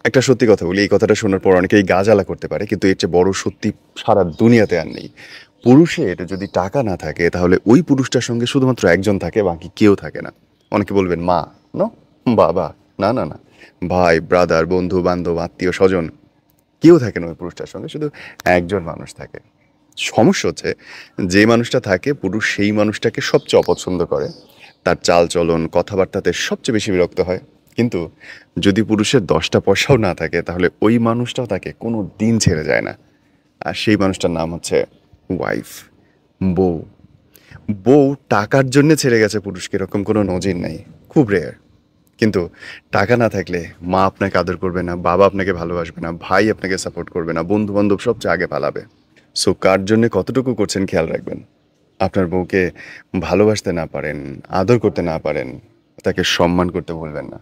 একটা সত্যি কথা বলি, এই কথাটা শোনার পর অনেকেই গা জ্বালা করতে পারে, কিন্তু এর চেয়ে বড় সত্যি সারা দুনিয়াতে আর নেই। পুরুষের যদি টাকা না থাকে তাহলে ওই পুরুষটার সঙ্গে শুধুমাত্র একজন থাকে, বাকি কেউ থাকে না। অনেকে বলবেন মা, নো, বাবা, না না না, ভাই, ব্রাদার, বন্ধু বান্ধব, আত্মীয় স্বজন, কেউ থাকে না ওই পুরুষটার সঙ্গে, শুধু একজন মানুষ থাকে। সমস্যা হচ্ছে, যে মানুষটা থাকে পুরুষ সেই মানুষটাকে সবচেয়ে অপছন্দ করে, তার চাল চলন কথাবার্তাতে সবচেয়ে বেশি বিরক্ত হয়। কিন্তু যদি পুরুষের 10টা পয়সাও না থাকে তাহলে ওই মানুষটাও তাকে কোনো দিন ছেড়ে যায় না। আর সেই মানুষটার নাম হচ্ছে ওয়াইফ, বউ। বউ টাকার জন্য ছেড়ে গেছে পুরুষকে এরকম কোনো নজির নাই, খুব রেয়ার। কিন্তু টাকা না থাকলে মা আপনাকে আদর করবে না, বাবা আপনাকে ভালোবাসবে না, ভাই আপনাকে সাপোর্ট করবে না, বন্ধু বান্ধব সবচেয়ে আগে পালাবে। সো কার জন্য কতটুকু করছেন খেয়াল রাখবেন। আপনার বউকে ভালোবাসতে না পারেন, আদর করতে না পারেন, তাকে সম্মান করতে ভুলবেন না।